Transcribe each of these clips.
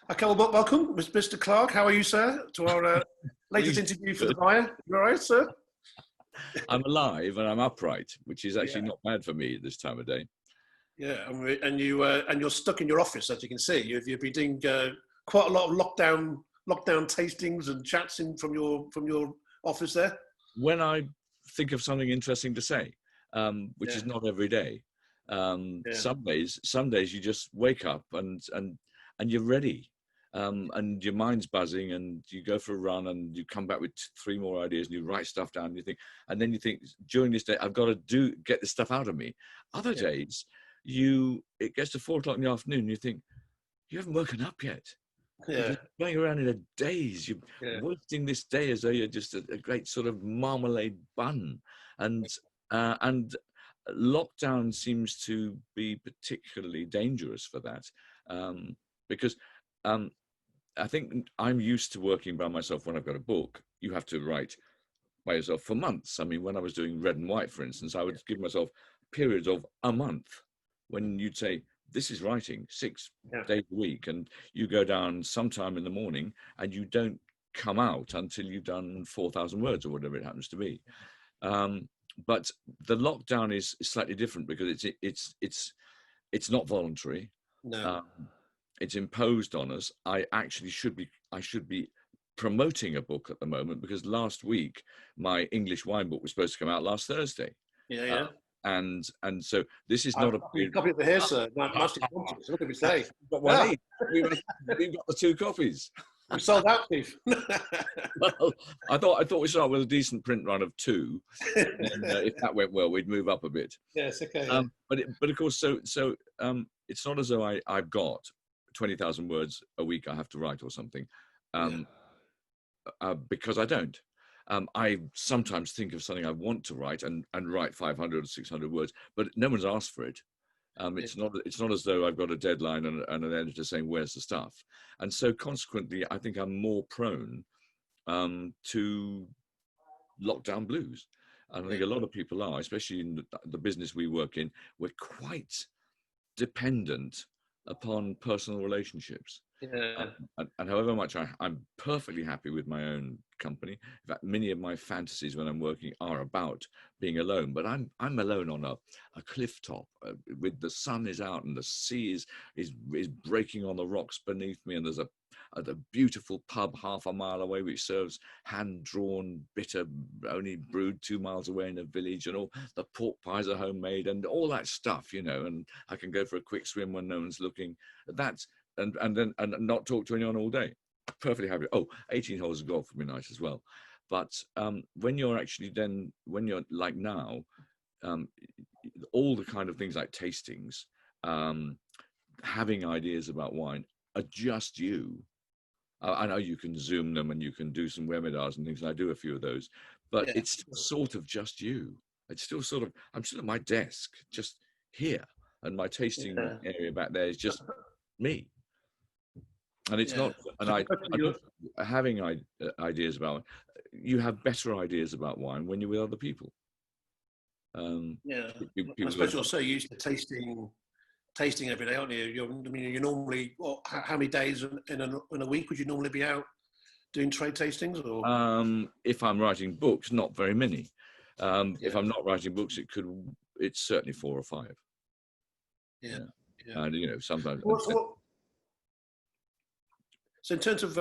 Okay, well, welcome, Mr. Clarke. How are you, sir, to our latest interview for the Buyer? You all right, sir? I'm alive and I'm upright, which is actually Yeah, not bad for me at this time of day. yeah, and you're stuck in your office, as you can see. You've been doing quite a lot of lockdown tastings and chats in from your office there. When I think of something interesting to say, which Yeah, is not every day, yeah, some days you just wake up and you're ready, and your mind's buzzing, and you go for a run, and you come back with three more ideas, and you write stuff down. And you think, and then you think, during this day, I've got to get this stuff out of me. Other yeah, days, it gets to 4 o'clock in the afternoon, and you think, you haven't woken up yet. yeah, Because going around in a daze, you're yeah, wasting this day as though you're just a great sort of marmalade bun, and and lockdown seems to be particularly dangerous for that, because um, I think I'm used to working by myself. When I've got a book, you have to write by yourself for months. I mean, when I was doing Red and White, for instance, I would give myself periods of a month when you'd say, this is writing six yeah, days a week, and you go down sometime in the morning and you don't come out until you've done 4,000 words or whatever it happens to be. Um, but the lockdown is slightly different because it's not voluntary. no, Um, it's imposed on us. I should be promoting a book at the moment, because last week my English wine book was supposed to come out last Thursday, yeah, uh, yeah. and so this is I've not a period. copied it here, sir. Most expensive. Look at me say. Got one Ah, each. We've got the two copies. we sold out, Steve. Well, I thought we'd start with a decent print run of two, and if that went well, we'd move up a bit. Yes, okay, yeah. But of course, it's not as though I've got 20,000 words a week I have to write or something, Yeah. because I don't. I sometimes think of something I want to write and write 500 or 600 words, but no one's asked for it. It's not as though I've got a deadline and an editor saying, where's the stuff? And so consequently, I think I'm more prone to lockdown blues. And I think a lot of people are, especially in the business we work in. We're quite dependent upon personal relationships. Yeah. And however much I'm perfectly happy with my own company. In fact, many of my fantasies when I'm working are about being alone. But I'm alone on a cliff top, with the sun is out and the sea is breaking on the rocks beneath me, and there's a beautiful pub half a mile away which serves hand-drawn bitter, only brewed 2 miles away in a village, and all the pork pies are homemade and all that stuff, and I can go for a quick swim when no one's looking. That's and not talk to anyone all day. Perfectly happy. 18 holes of golf would be nice as well. But when you're like now, all the kind of things like tastings, having ideas about wine are just you. I know you can Zoom them and you can do some webinars and things, and I do a few of those, but Yeah. it's sort of just you. It's still sort of, I'm still at my desk, just here, and my tasting Yeah. area back there is just me. And it's Yeah. not, and having ideas about, you have better ideas about wine when you're with other people. Yeah. I People suppose go, you're so used to tasting every day, aren't you? You're normally, how many days in a week would you normally be out doing trade tastings? Or if I'm writing books, not very many. If yeah, I'm not writing books, it's certainly 4 or 5. yeah, Yeah. yeah. And sometimes. So in terms of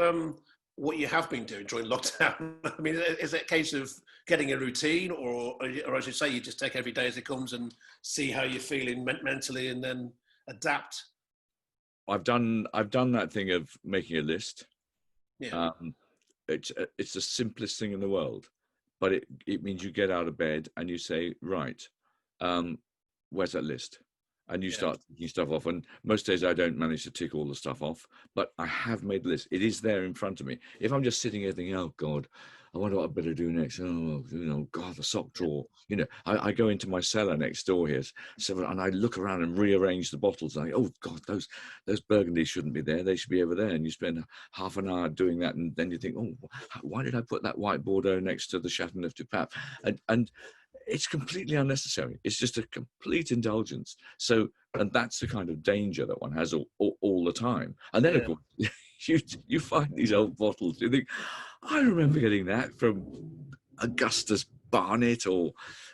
what you have been doing during lockdown, I mean, is it a case of getting a routine, or as you say, you just take every day as it comes and see how you're feeling mentally, and then adapt? I've done that thing of making a list. Yeah, It's the simplest thing in the world, but it means you get out of bed and you say, right, where's that list? And you yeah, start ticking stuff off. And most days I don't manage to tick all the stuff off, but I have made the list. It is there in front of me. If I'm just sitting here thinking, oh God, I wonder what I better do next. Oh, God, the sock drawer. I go into my cellar next door here, and I look around and rearrange the bottles. And I, oh God, those burgundies shouldn't be there. They should be over there. And you spend half an hour doing that, and then you think, oh, why did I put that white Bordeaux next to the Chateauneuf du Pape? And it's completely unnecessary. It's just a complete indulgence. So, and that's the kind of danger that one has all the time. And then, of yeah, course, you find these old bottles. You think, I remember getting that from Augustus Barnett or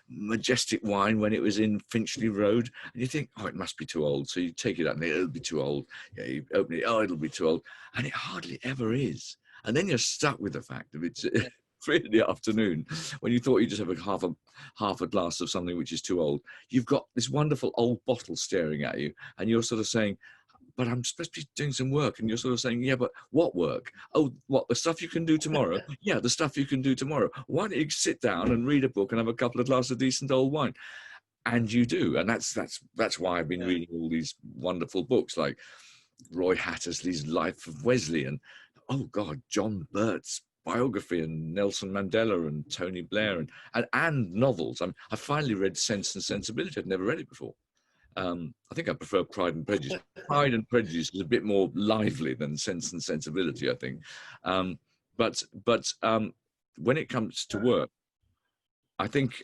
Majestic Wine when it was in Finchley Road, and you think, oh, it must be too old. So you take it out and it'll be too old. Yeah, you open it, oh, it'll be too old, and it hardly ever is. And then you're stuck with the fact that it's 3 in the afternoon when you thought you just have half a glass of something which is too old. You've got this wonderful old bottle staring at you, and you're sort of saying, but I'm supposed to be doing some work. And you're sort of saying, yeah, but what work? Oh, what, the stuff you can do tomorrow? Yeah, the stuff you can do tomorrow. Why don't you sit down and read a book and have a couple of glasses of decent old wine? And you do. And that's why I've been reading all these wonderful books like Roy Hattersley's Life of Wesley and, oh God, John Burt's biography and Nelson Mandela and Tony Blair and novels. I finally read Sense and Sensibility. I've never read it before. I think I prefer Pride and Prejudice. Pride and Prejudice is a bit more lively than Sense and Sensibility, I think. But when it comes to work, I think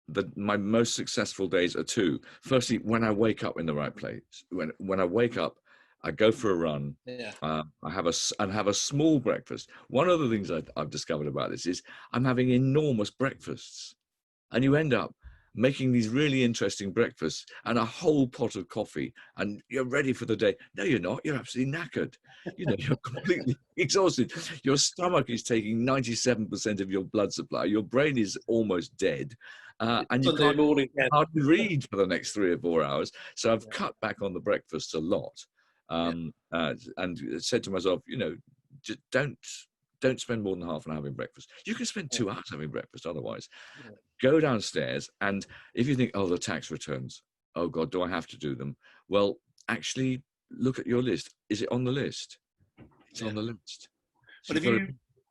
that my most successful days are two. Firstly, when I wake up in the right place. When I wake up, I go for a run. I have a small breakfast. One of the things I've discovered about this is I'm having enormous breakfasts, and you end up making these really interesting breakfasts and a whole pot of coffee, and you're ready for the day. No, you're not. You're absolutely knackered. You know, you're completely exhausted. Your stomach is taking 97% of your blood supply. Your brain is almost dead. And you can't hardly read for the next 3 or 4 hours. So I've cut back on the breakfasts a lot, and said to myself, you know, just don't spend more than half an hour having breakfast. You can spend 2 hours having breakfast otherwise. Go downstairs, and if you think, oh, the tax returns, oh God, do I have to do them? Well, actually, look at your list. Is it on the list? It's on the list. So but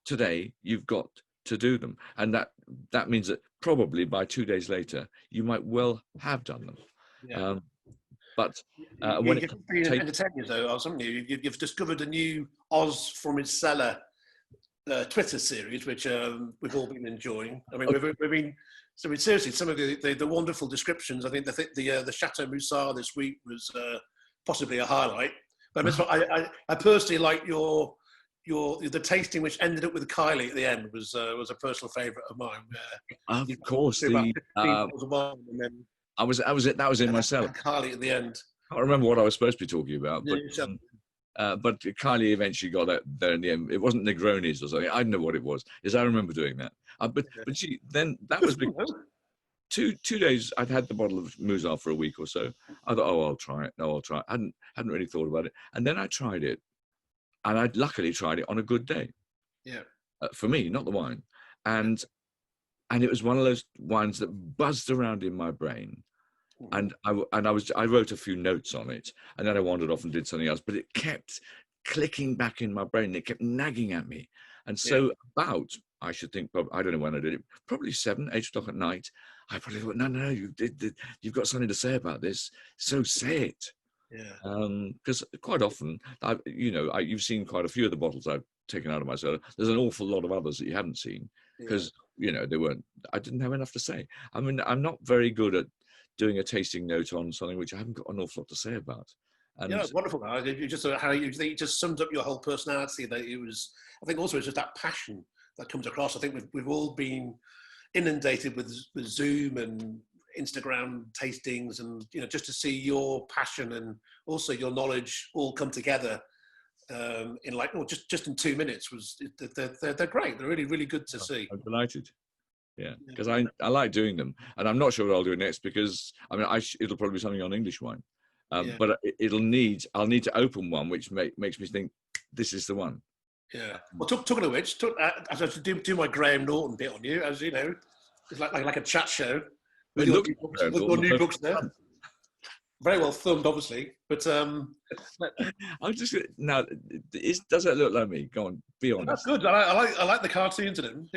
today, you've got to do them. And that means that probably by 2 days later, you might well have done them. But when it comes to entertaining, though, or something, you've discovered a new Oz from his cellar Twitter series, which we've all been enjoying. I mean, we've been. So, I mean, seriously, some of the wonderful descriptions. I think the Chateau Moussard this week was possibly a highlight. But I personally like the tasting, which ended up with Kylie at the end, was a personal favourite of mine. Of course, that was in my cellar. Kylie at the end. I can't remember what I was supposed to be talking about, but Kylie eventually got there in the end. It wasn't Negronis or something. I don't know what it was. Yes, I remember doing that. But that was because 2 days I'd had the bottle of Moussard for a week or so. I thought, oh, I'll try it. No, I'll try it. I hadn't really thought about it. And then I tried it, and I luckily tried it on a good day. Yeah. For me, not the wine, and it was one of those wines that buzzed around in my brain. And I wrote a few notes on it, and then I wandered off and did something else. But it kept clicking back in my brain. It kept nagging at me. And so I should think, I don't know when I did it, probably 7, 8 o'clock at night. I probably thought, no, you've got something to say about this. So say it. Yeah. Because quite often, you've seen quite a few of the bottles I've taken out of my cellar. There's an awful lot of others that you haven't seen because I didn't have enough to say. I mean, I'm not very good at doing a tasting note on something which I haven't got an awful lot to say about. And it's wonderful. You just summed up your whole personality. That it was, I think, also it's just that passion that comes across. I think we've all been inundated with Zoom and Instagram tastings, and just to see your passion and also your knowledge all come together in just in 2 minutes they're great. They're really, really good to see. I'm delighted. Yeah, because I like doing them, and I'm not sure what I'll do next because it'll probably be something on English wine, but I'll need to open one which makes me think this is the one. Yeah. Well, talking of which, I have to do my Graham Norton bit on you, as you know, it's like a chat show. With your new books there. Very well thumbed, obviously, but I'm just now. Does that look like me? Go on, be honest. That's good. I like the cartoons in them.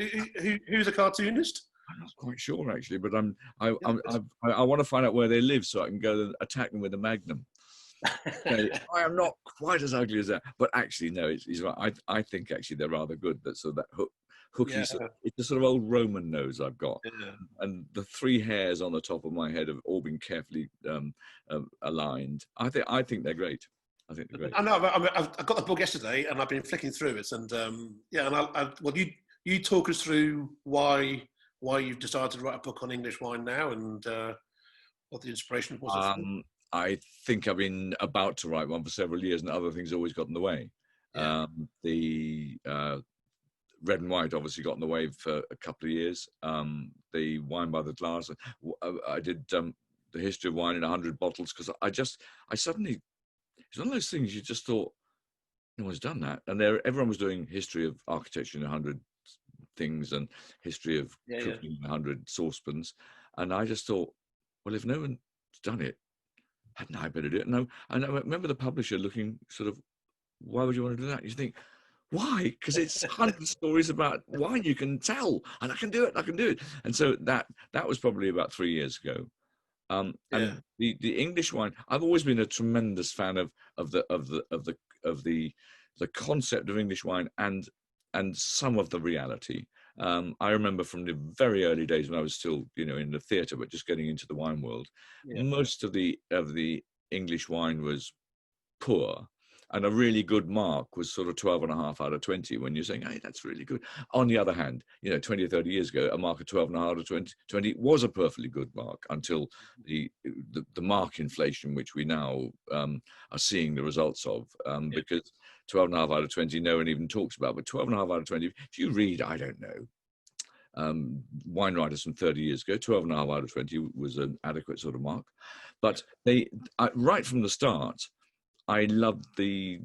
Who's a cartoonist? I'm not quite sure actually, but I want to find out where they live so I can go and attack them with a magnum. Okay, I am not quite as ugly as that, but actually no, he's right. I think actually they're rather good. That sort of that hooky, it's a sort of old Roman nose I've got, and the 3 hairs on the top of my head have all been carefully aligned. I think they're great. I think they're great. I know. I got the book yesterday, and I've been flicking through it, and yeah. And well, you talk us through why you've decided to write a book on English wine now, and what the inspiration was. I think I've been about to write one for several years, and other things always got in the way. Yeah. The red and white obviously got in the way for a couple of years. The wine by the glass. I did the history of wine in 100 bottles because I suddenly, it's one of those things you just thought, no one's done that. And everyone was doing history of architecture in 100 things and history of cooking in 100 saucepans. And I just thought, well, if no one's done it, hadn't I better do it? No. And I remember the publisher looking sort of, why would you want to do that? You think, why? Because it's 100 stories about wine you can tell, and I can do it. And so that was probably about 3 years ago. And the English wine, I've always been a tremendous fan of the concept of English wine and some of the reality. I remember from the very early days when I was still, in the theatre, but just getting into the wine world, most of the English wine was poor, and a really good mark was sort of 12.5 out of 20 when you're saying, hey, that's really good. On the other hand, 20 or 30 years ago, a mark of 12.5 out of 20 was a perfectly good mark until the mark inflation, which we now are seeing the results of, because 12.5 out of 20 no one even talks about, but 12.5 out of 20, if you read, I don't know, wine writers from 30 years ago, 12.5 out of 20 was an adequate sort of mark. But right from the start, I loved the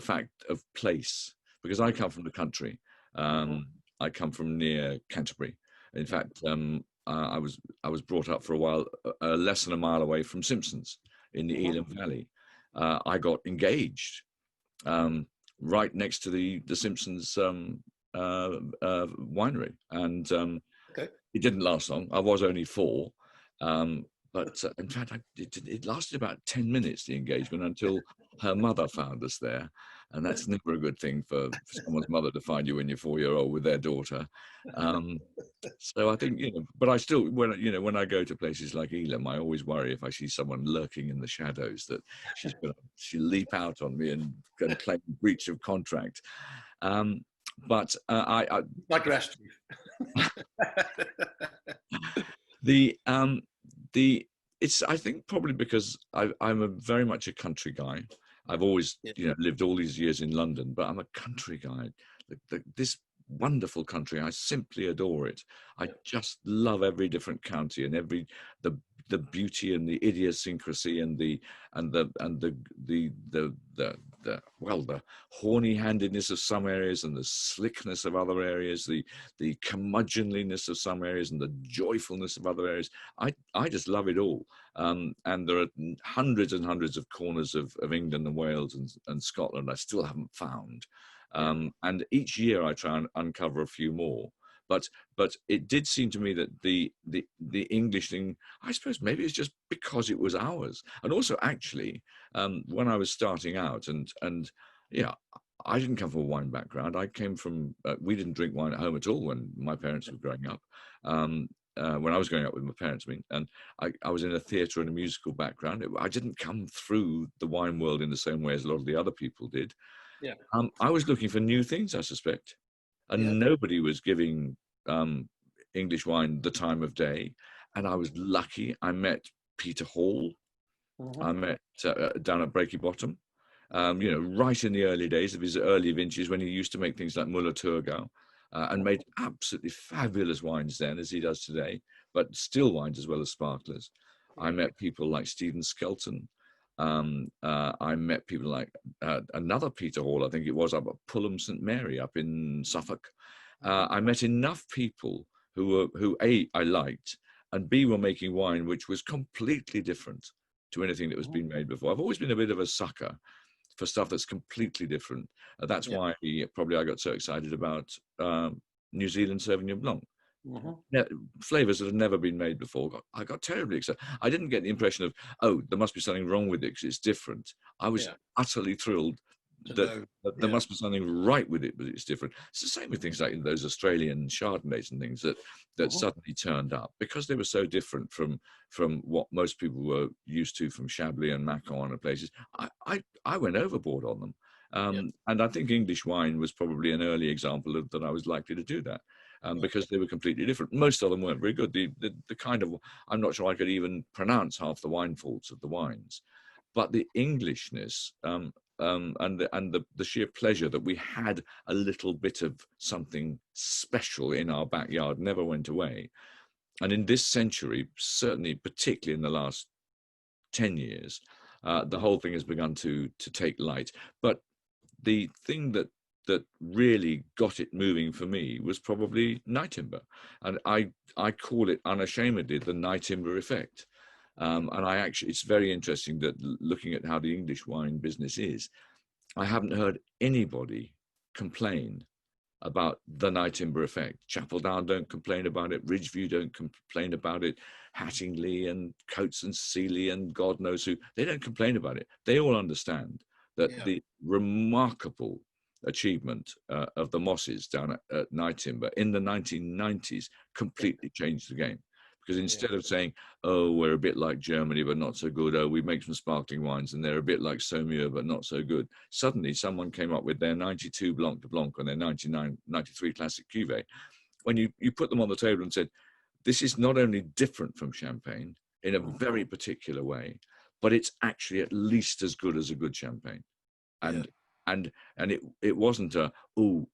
fact of place, because I come from the country. I come from near Canterbury. In fact, I was brought up for a while less than a mile away from Simpsons in the Elam Valley. I got engaged right next to the Simpsons winery, and it didn't last long. I was only 4. But in fact, it lasted about 10 minutes, the engagement, until her mother found us there. And that's never a good thing for someone's mother to find you when you're 4-year-old with their daughter. So I think, but I still, when I go to places like Elam, I always worry if I see someone lurking in the shadows that she'll leap out on me and going to claim breach of contract. But I digress. It's, I think, probably because I'm very much a country guy. I've always lived all these years in London, but I'm a country guy. This wonderful country, I simply adore it. I just love every different county and the beauty and the idiosyncrasy and the horny-handedness of some areas and the slickness of other areas, the curmudgeonliness of some areas and the joyfulness of other areas. I just love it all. And there are hundreds and hundreds of corners of England and Wales and Scotland I still haven't found. And each year I try and uncover a few more. But it did seem to me that the English thing, I suppose maybe it's just because it was ours. And also, actually, when I was starting out, and I didn't come from a wine background. I came from, we didn't drink wine at home at all when my parents were growing up. When I was growing up with my parents, and I was in a theatre and a musical background. I didn't come through the wine world in the same way as a lot of the other people did. I was looking for new things, I suspect. And nobody was giving English wine the time of day. And I was lucky. I met Peter Hall. I met down at Breaky Bottom, right in the early days of his early vintages when he used to make things like Muller Thurgau and made absolutely fabulous wines then, as he does today, but still wines as well as sparklers. I met people like Stephen Skelton. I met people like another Peter Hall, I think it was, up at Pulham St Mary up in Suffolk. I met enough people who A, I liked, and B, were making wine which was completely different to anything that was being made before. I've always been a bit of a sucker for stuff that's completely different. That's why probably I got so excited about New Zealand Sauvignon Blanc. Flavors that had never been made before. I got terribly excited. I didn't get the impression of, oh, there must be something wrong with it because it's different. I was utterly thrilled to that, know. that there Yeah. must be something right with it, but it's different. It's the same with things like those Australian Chardonnays and things that Mhm. suddenly turned up because they were so different from what most people were used to from Chablis and Macon and places. I went overboard on them. Yeah. And I think English wine was probably an early example of that I was likely to do that. Yeah. Because they were completely different. Most of them weren't very good. The kind of, I'm not sure I could even pronounce half the wine faults of the wines, but the Englishness and the sheer pleasure that we had a little bit of something special in our backyard never went away. And in this century, certainly, particularly in the last 10 years, the whole thing has begun to take light. But the thing that really got it moving for me was probably night timber, and I call it unashamedly the night timber effect. And it's very interesting that looking at how the English wine business is, I haven't heard anybody complain about the night timber effect. Chapeldown don't complain about it. Ridgeview don't complain about it. Hattingley and Coates and Sealy and God knows who, they don't complain about it. They all understand that Yeah. the remarkable achievement of the Mosses down at Night Timber in the 1990s completely changed the game. Because Yeah. instead of saying, oh, we're a bit like Germany, but not so good. Oh, we make some sparkling wines and they're a bit like Saumur, but not so good. Suddenly someone came up with their 92 Blanc de Blanc and their 93 Classic Cuvée. When you put them on the table and said, this is not only different from champagne in a Mhm. very particular way, but it's actually at least as good as a good champagne. Yeah. And and it wasn't a, oh,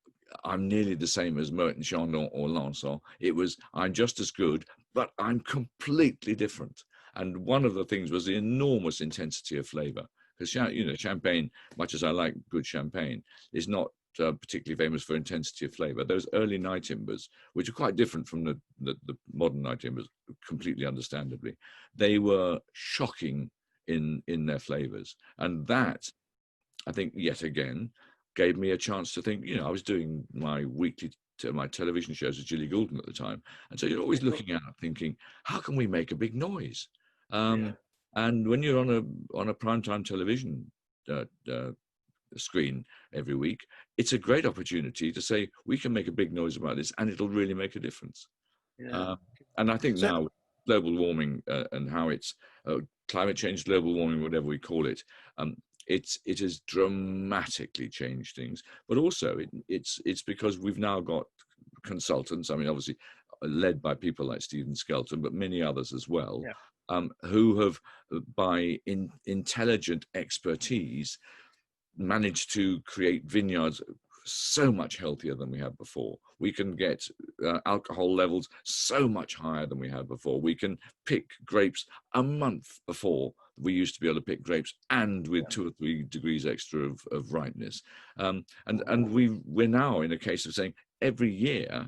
I'm nearly the same as Moet and Chandon or Lanson. It was, I'm just as good, but I'm completely different. And one of the things was the enormous intensity of flavor. Because champagne, much as I like good champagne, is not particularly famous for intensity of flavor. Those early night timbers, which are quite different from the modern night timbers, completely understandably, they were shocking in their flavors. And that, I think, yet again, gave me a chance to think. I was doing my my television shows with Gilly Goulden at the time, and so you're always looking out, thinking, how can we make a big noise? Yeah. And when you're on a primetime television uh, uh, screen every week, it's a great opportunity to say we can make a big noise about this, and it'll really make a difference. Yeah. Uh, and I think So now global warming and how it's climate change, global warming, whatever we call it, um, it has dramatically changed things. But also it's because we've now got consultants. I mean, obviously led by people like Stephen Skelton, but many others as well, yeah. who have, by intelligent expertise, managed to create vineyards so much healthier than we had before. We can get alcohol levels so much higher than we had before. We can pick grapes a month before we used to be able to pick grapes, and with 2 or 3 degrees extra of ripeness. And we're now in a case of saying every year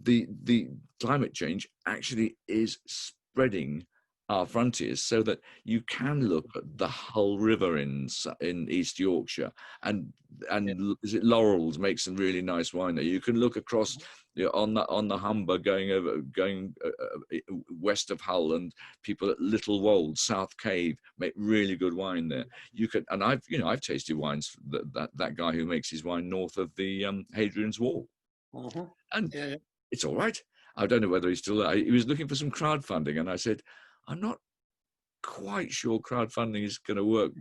the climate change actually is spreading our frontiers, so that you can look at the Hull River in East Yorkshire, and Yeah. is it Laurel's makes some really nice wine there. You can look across on the Humber going west of Hull, and people at Little Wold, South Cave make really good wine there. You could, and I've tasted wines that guy who makes his wine north of the Hadrian's Wall, Mhm. and Yeah. it's all right. I don't know whether he's still there. He was looking for some crowdfunding, and I said, I'm not quite sure crowdfunding is going to work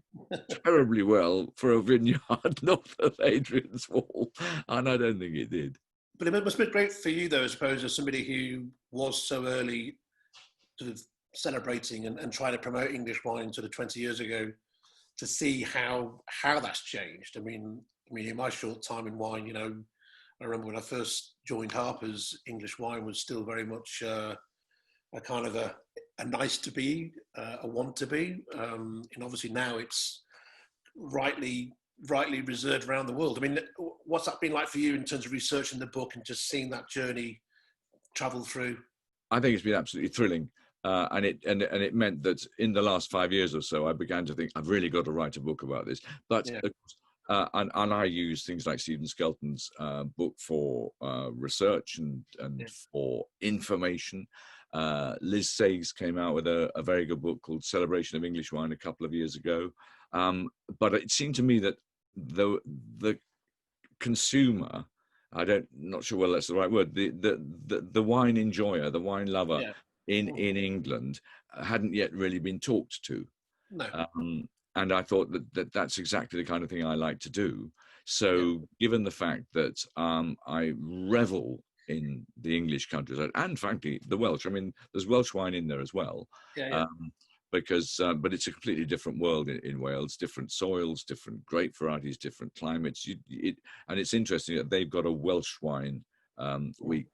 terribly well for a vineyard north of Hadrian's Wall, and I don't think it did. But it must be great for you, though, I suppose, as somebody who was so early, sort of celebrating and trying to promote English wine sort of 20 years ago, to see how that's changed. I mean, in my short time in wine, I remember when I first joined Harper's, English wine was still very much a kind of a nice to be, a want to be, and obviously now it's rightly reserved around the world. I mean, what's that been like for you in terms of researching the book and just seeing that journey travel through? I think it's been absolutely thrilling. And it meant that in the last 5 years or so, I began to think I've really got to write a book about this. But Yeah. and I use things like Stephen Skelton's book for research and Yeah. for information. Liz Sayes came out with a very good book called Celebration of English Wine a couple of years ago. But it seemed to me that the consumer, not sure whether that's the right word, the wine enjoyer, the wine lover Yeah. in England hadn't yet really been talked to. No. And I thought that's exactly the kind of thing I like to do. Yeah. So given the fact that I revel in the English countryside and frankly the Welsh, I mean, there's Welsh wine in there as well. Yeah. Yeah. Because but it's a completely different world in Wales, different soils, different grape varieties, different climates. And it's interesting that they've got a Welsh wine week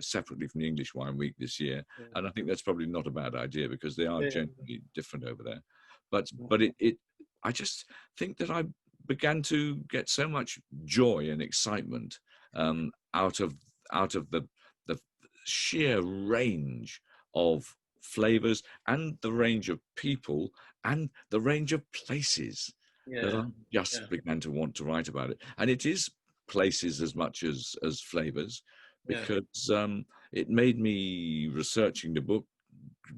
separately from the English wine week this year, and I think that's probably not a bad idea because they are generally different over there. But I just think that I began to get so much joy and excitement out of the sheer range of flavors and the range of people and the range of places that I just began to want to write about it. And it is places as much as flavors, because it made me, researching the book,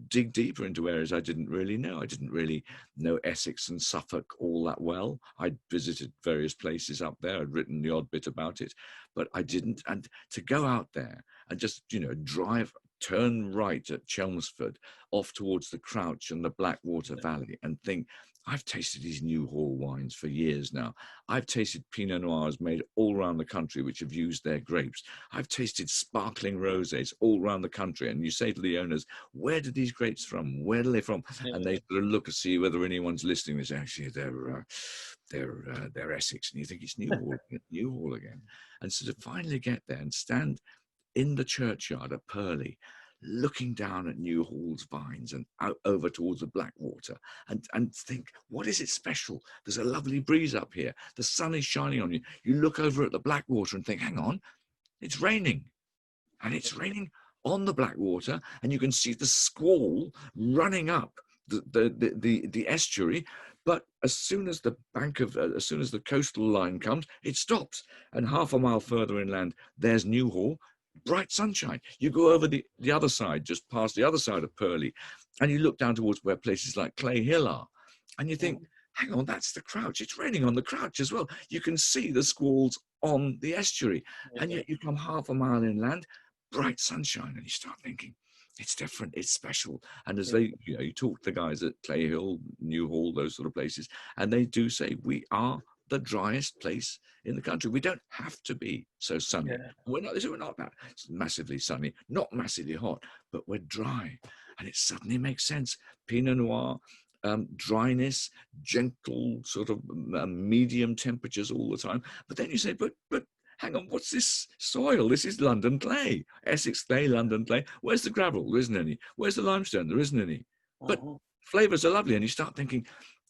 dig deeper into areas I didn't really know. I didn't really know Essex and Suffolk all that well. I'd visited various places up there. I'd written the odd bit about it, but I didn't. And to go out there and just, drive, turn right at Chelmsford, off towards the Crouch and the Blackwater Valley, and think, I've tasted these Newhall wines for years now. I've tasted Pinot Noirs made all around the country which have used their grapes. I've tasted sparkling rosés all around the country. And you say to the owners, where did these grapes from? Where are they from? And they sort of look to see whether anyone's listening. They say, actually, they're Essex. And you think it's Newhall, Newhall again. And so to finally get there and stand in the churchyard at Purley, looking down at Newhall's vines and out over towards the Blackwater, and think, what is it special? There's a lovely breeze up here. The sun is shining on you. You look over at the Blackwater and think, hang on, it's raining. And it's raining on the Blackwater, and you can see the squall running up the estuary. But as soon as as soon as the coastal line comes, it stops. And half a mile further inland, there's Newhall, bright sunshine. You go over the other side, just past the other side of Purley, and you look down towards where places like Clay Hill are, and you think, hang on, that's the Crouch. It's raining on the Crouch as well. You can see the squalls on the estuary, and yet you come half a mile inland, bright sunshine, and you start thinking, it's different, it's special. And as they, you talk to the guys at Clay Hill, Newhall, those sort of places, and they do say, we are the driest place in the country. We don't have to be so sunny. We're not that massively sunny, not massively hot, but we're dry. And it suddenly makes sense. Pinot Noir, dryness, gentle sort of medium temperatures all the time. But then you say, but hang on, what's this soil? This is London clay, Essex clay, London clay. Where's the gravel? There isn't any. Where's the limestone? There isn't any. But flavors are lovely. And you start thinking,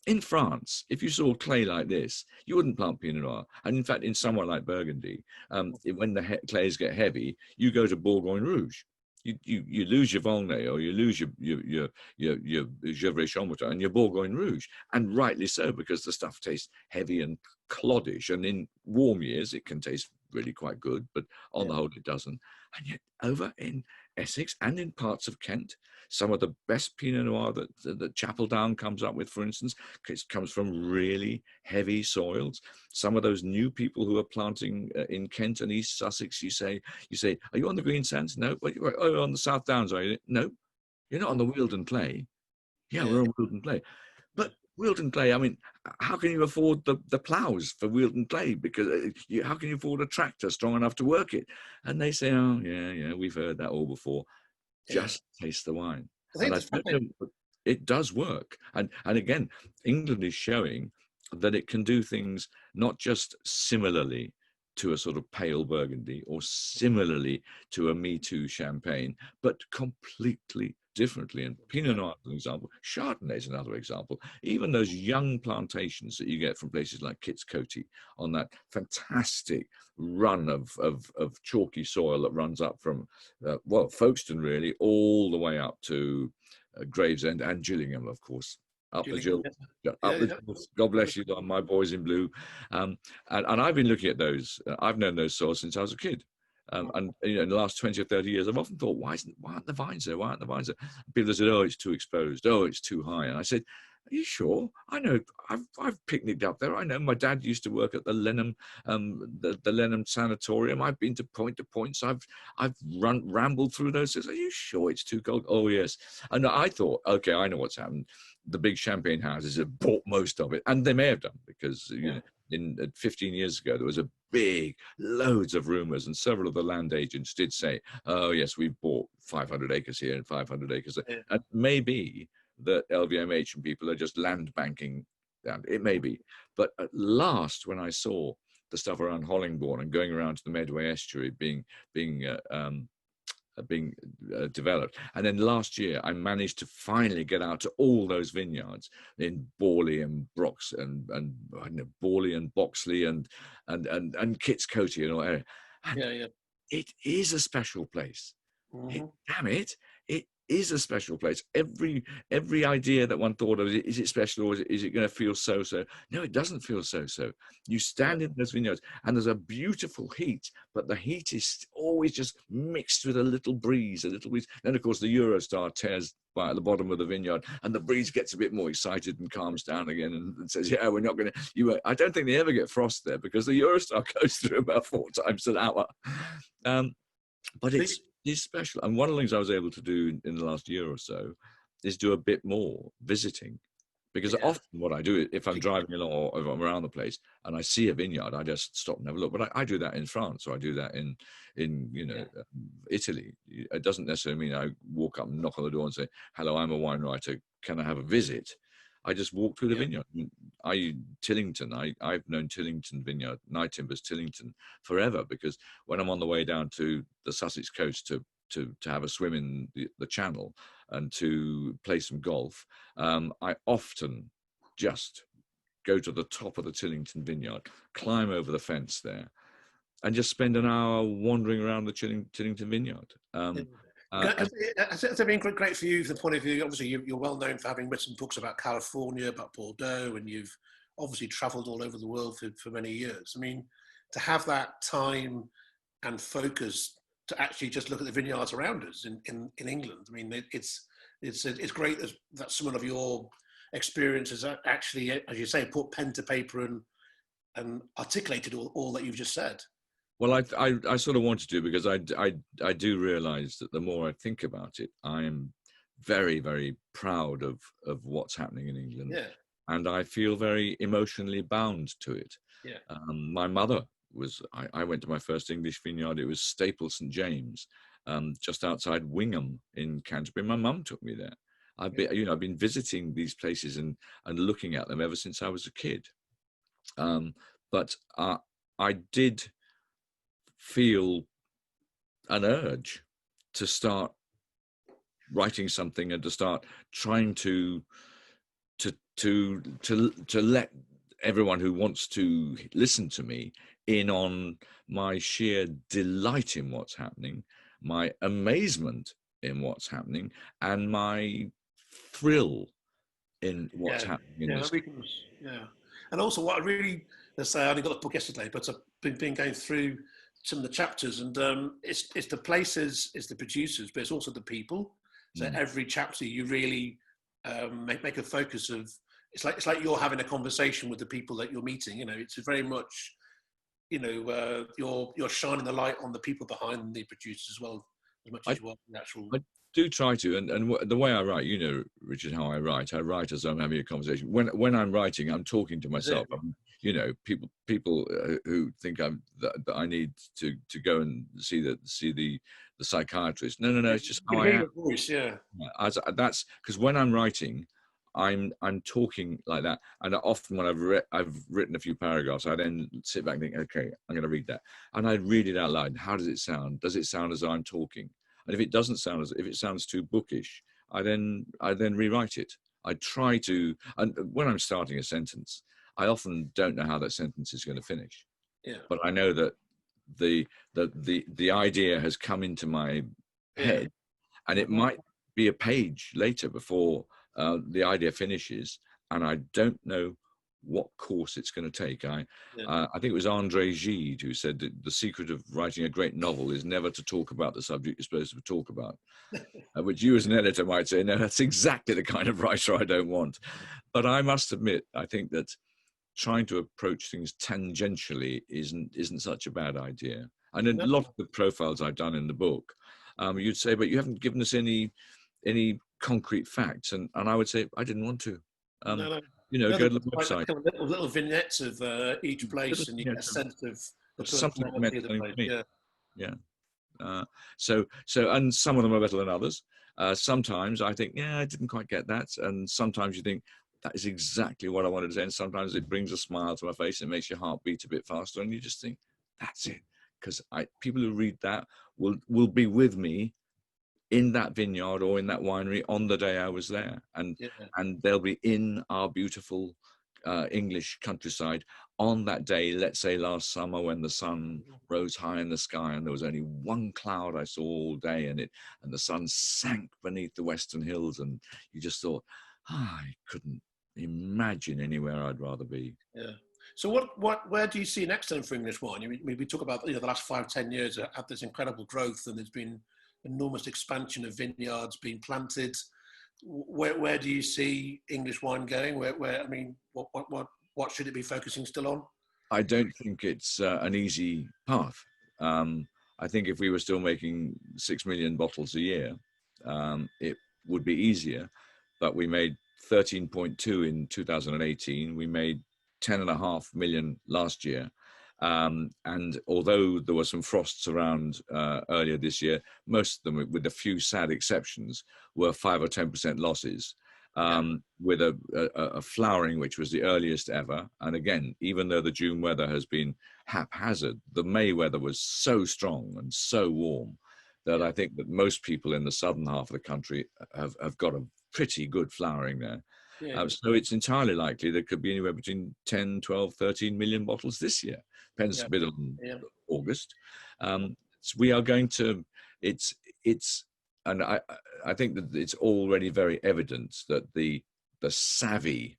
in France, if you saw clay like this, you wouldn't plant Pinot Noir. And in fact, in somewhere like Burgundy, when the clays get heavy, you go to Bourgogne Rouge. You lose your Volnay, or you lose your Gevrey Chambertin and your Bourgogne Rouge, and rightly so, because the stuff tastes heavy and cloddish. And in warm years, it can taste really quite good, but on the whole, it doesn't. And yet, over in Essex and in parts of Kent, some of the best Pinot Noir that Chapel Down comes up with, for instance, comes from really heavy soils. Some of those new people who are planting in Kent and East Sussex, you say, are you on the Green Sands? No. Oh, on the South Downs, are you? No. You're not on the Wealden Clay. Yeah, we're on Wealden Clay. But Wealden Clay, I mean, how can you afford the ploughs for Wealden Clay? Because how can you afford a tractor strong enough to work it? And they say, oh, yeah, we've heard that all before. Just taste the wine. And I don't know, it does work. And again, England is showing that it can do things not just similarly to a sort of pale Burgundy or similarly to a Me Too champagne, but completely differently. And Pinot Noir is an example. Chardonnay is another example. Even those young plantations that you get from places like Kitts County on that fantastic run of chalky soil that runs up from, Folkestone really, all the way up to Gravesend and Gillingham, of course. Up the Gill. God bless you, my boys in blue. And I've been looking at those. I've known those soils since I was a kid. And in the last 20 or 30 years, I've often thought, why aren't the vines there? Why aren't the vines there? People have said, oh, it's too exposed. Oh, it's too high. And I said, Are you sure? I know. I've picnicked up there. I know. My dad used to work at the Lenham, the Lenham Sanatorium. I've been to points. I've rambled through those things. Are you sure it's too cold? Oh yes. And I thought, okay, I know what's happened. The big champagne houses have bought most of it, and they may have done because you know, in 15 years ago there was a big loads of rumors, and several of the land agents did say, oh yes, we bought 500 acres here and 500 acres there. Yeah. And maybe that LVMH and people are just land banking down. It may be. But at last, when I saw the stuff around Hollingbourne and going around to the Medway estuary being developed. And then last year, I managed to finally get out to all those vineyards in Borley and Brox and I don't know, Borley and Boxley and Kitts Coty and all that. And it is a special place. Damn it, it is a special place. Every idea that one thought of, is it special or is it going to feel so? No, it doesn't feel so. You stand in those vineyards and there's a beautiful heat, but the heat is always just mixed with a little breeze. Then of course the Eurostar tears by at the bottom of the vineyard and the breeze gets a bit more excited and calms down again and says, yeah, we're not going to, I don't think they ever get frost there because the Eurostar goes through about 4 times an hour. But it's special. And one of the things I was able to do in the last year or so is do a bit more visiting. Because often what I do, if I'm driving along or if I'm around the place and I see a vineyard, I just stop and have a look. But I do that in France, or I do that in Italy. It doesn't necessarily mean I walk up and knock on the door and say, hello, I'm a wine writer, can I have a visit? I just walk through the vineyard. Tillington, I've known Tillington Vineyard, Night Timbers Tillington forever, because when I'm on the way down to the Sussex coast to have a swim in the channel and to play some golf, I often just go to the top of the Tillington Vineyard, climb over the fence there, and just spend an hour wandering around the Tillington Vineyard. Has it been great for you from the point of view? Obviously, you're well known for having written books about California, about Bordeaux, and you've obviously travelled all over the world for many years. I mean, to have that time and focus to actually just look at the vineyards around us in England. I mean, it's great that someone of your experiences actually, as you say, put pen to paper and articulated all that you've just said. Well, I sort of wanted to, because I do realise that the more I think about it, I'm very, very proud of what's happening in England. Yeah. And I feel very emotionally bound to it. Yeah. My mother I went to my first English vineyard. It was Staple St James, just outside Wingham in Canterbury. My mum took me there. I've been visiting these places and looking at them ever since I was a kid. But I did feel an urge to start writing something and to start trying to let everyone who wants to listen to me in on my sheer delight in what's happening, my amazement in what's happening, and my thrill in what's happening in this. And also what I really, let's say I only got the book yesterday, but I've been going through some of the chapters, and it's the places, it's the producers, but it's also the people. So every chapter you really make a focus of, it's like you're having a conversation with the people that you're meeting. It's very much, you're shining the light on the people behind the producers as well, as much as you are the actual. I do try to, and the way I write, Richard, how I write as I'm having a conversation. When I'm writing, I'm talking to myself. People who think that I need to go and see the psychiatrist. No, it's just how I am. Voice, That's because when I'm writing, I'm talking like that, and often when I've written a few paragraphs, I then sit back and think, okay, I'm going to read that, and I read it out loud. How does it sound? Does it sound as though I'm talking? And if it doesn't sound if it sounds too bookish, I then rewrite it. I try to, and when I'm starting a sentence, I often don't know how that sentence is going to finish. Yeah. But I know that the idea has come into my head, and it might be a page later before the idea finishes, and I don't know what course it's going to take. Yeah. I think it was Andre Gide who said that the secret of writing a great novel is never to talk about the subject you're supposed to talk about. Which you as an editor might say, no, that's exactly the kind of writer I don't want. But I must admit, I think that trying to approach things tangentially isn't such a bad idea. And a No, lot of the profiles I've done in the book, you'd say, but you haven't given us any concrete facts. And I would say, I didn't want to. no, no. Go to the Like website. kind of little vignettes of each place, and you get a sense of the Something meant personality of the something place. to me. Yeah. Yeah. So, and some of them are better than others. Sometimes I think, yeah, I didn't quite get that. And sometimes you think, that is exactly what I wanted to say. And sometimes it brings a smile to my face and makes your heart beat a bit faster. And you just think, that's it. Because people who read that will be with me in that vineyard or in that winery on the day I was there. And they'll be in our beautiful English countryside on that day, let's say last summer, when the sun rose high in the sky and there was only one cloud I saw all day, and the sun sank beneath the western hills, and you just thought, I couldn't imagine anywhere I'd rather be. Yeah. So where do you see next then for English wine? We talk about the last 5-10 years had this incredible growth, and there's been enormous expansion of vineyards being planted. Where do you see English wine going? What should it be focusing still on? I don't think it's an easy path. I think if we were still making 6 million bottles a year, it would be easier. But we made 13.2 in 2018. We made 10.5 million last year. And although there were some frosts around earlier this year, most of them, with a few sad exceptions, were 5 or 10% losses. With a flowering which was the earliest ever. And again, even though the June weather has been haphazard, the May weather was so strong and so warm that I think that most people in the southern half of the country have got a pretty good flowering there. So it's entirely likely there could be anywhere between 10, 12, 13 million bottles this year. Depends a bit on August. So we are going to, and I think that it's already very evident that the savvy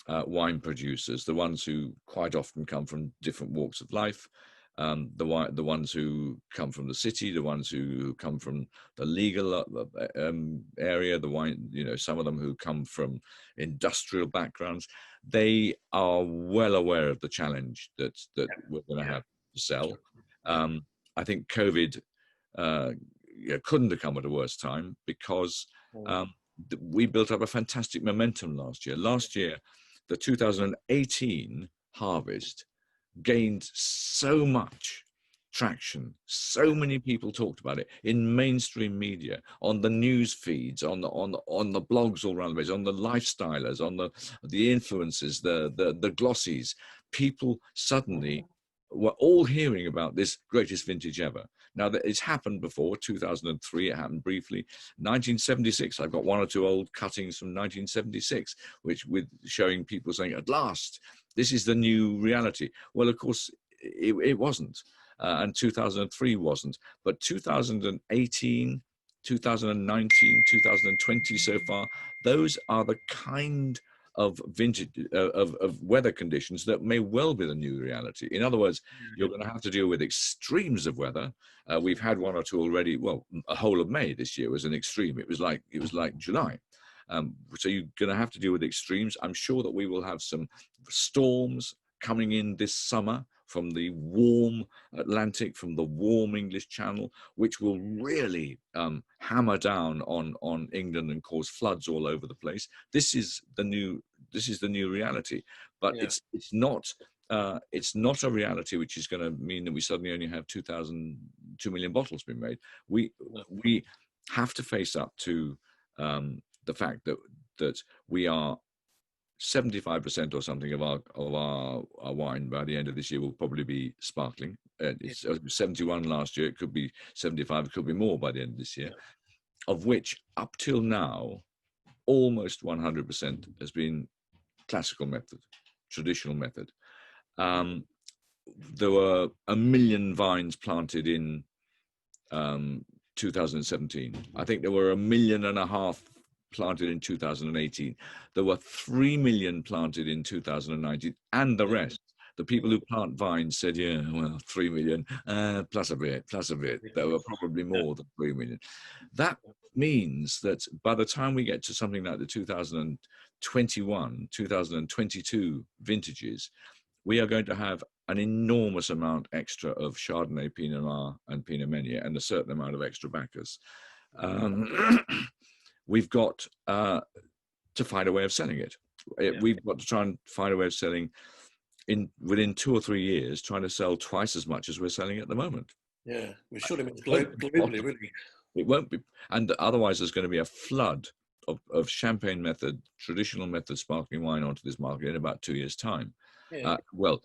wine producers, the ones who quite often come from different walks of life, the ones who come from the city, the ones who come from the legal area, some of them who come from industrial backgrounds, they are well aware of the challenge that we're going to have to sell. I think COVID couldn't have come at a worse time, because we built up a fantastic momentum last year. Last year, the 2018 harvest gained so much traction. So many people talked about it in mainstream media, on the news feeds, on the blogs all around the place, on the lifestylers, on the influencers, the glossies. People suddenly were all hearing about this greatest vintage ever. Now, it's happened before. 2003, it happened briefly. 1976, I've got one or two old cuttings from 1976, with showing people saying, at last, this is the new reality. Well, of course, it wasn't. And 2003 wasn't. But 2018, 2019, 2020 so far, those are the kind of vintage of weather conditions that may well be the new reality. In other words, you're going to have to deal with extremes of weather. We've had one or two already. Well, a whole of May this year was an extreme. It was like July. So you're going to have to deal with extremes. I'm sure that we will have some storms coming in this summer from the warm Atlantic, from the warm English Channel, which will really hammer down on England and cause floods all over the place. This is the new reality, but it's not a reality which is going to mean that we suddenly only have 2 million bottles being made. We have to face up to the fact that we are 75% or something of our wine by the end of this year will probably be sparkling. It's 71 last year. It could be 75. It could be more by the end of this year. Of which, up till now, almost 100% has been classical method, traditional method. There were 1 million vines planted in 2017. I think there were 1.5 million planted in 2018. There were 3 million planted in 2019, and the Yeah. rest. The people who plant vines said, yeah, well, 3 million, plus a bit, plus a bit. There were probably Yeah. more than 3 million. That means that by the time we get to something like the 2021, 2022 vintages, we are going to have an enormous amount extra of Chardonnay, Pinot Noir, and Pinot Meunier, and a certain amount of extra Bacchus. We've got to find a way of selling it. We've got to try and find a way of selling within 2 or 3 years, trying to sell twice as much as we're selling at the moment. Yeah, we should have globally, really. It won't be, and otherwise there's going to be a flood of champagne method, traditional method sparkling wine onto this market in about 2 years' time. Yeah. Well,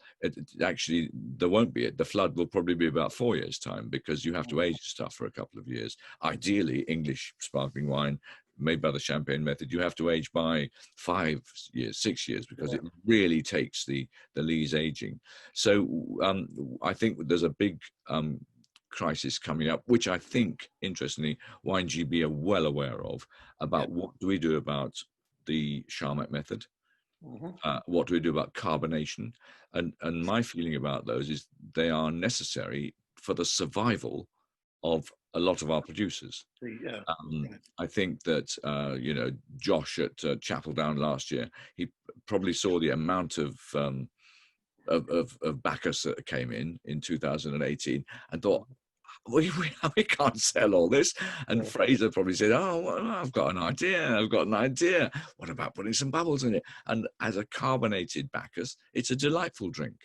actually, there won't be it. The flood will probably be about 4 years' time, because you have to age stuff for a couple of years. Ideally, English sparkling wine made by the champagne method, you have to age by 5 years, 6 years, because it really takes the lees aging. So I think there's a big crisis coming up, which I think, interestingly, WineGB are well aware of, about what do we do about the Charmat method. What do we do about carbonation? And my feeling about those is they are necessary for the survival of a lot of our producers. I think that Josh at Chapel Down last year, he probably saw the amount of Bacchus that came in 2018 and thought, we can't sell all this. And Fraser probably said, oh, well, I've got an idea. What about putting some bubbles in it? And as a carbonated Bacchus, it's a delightful drink.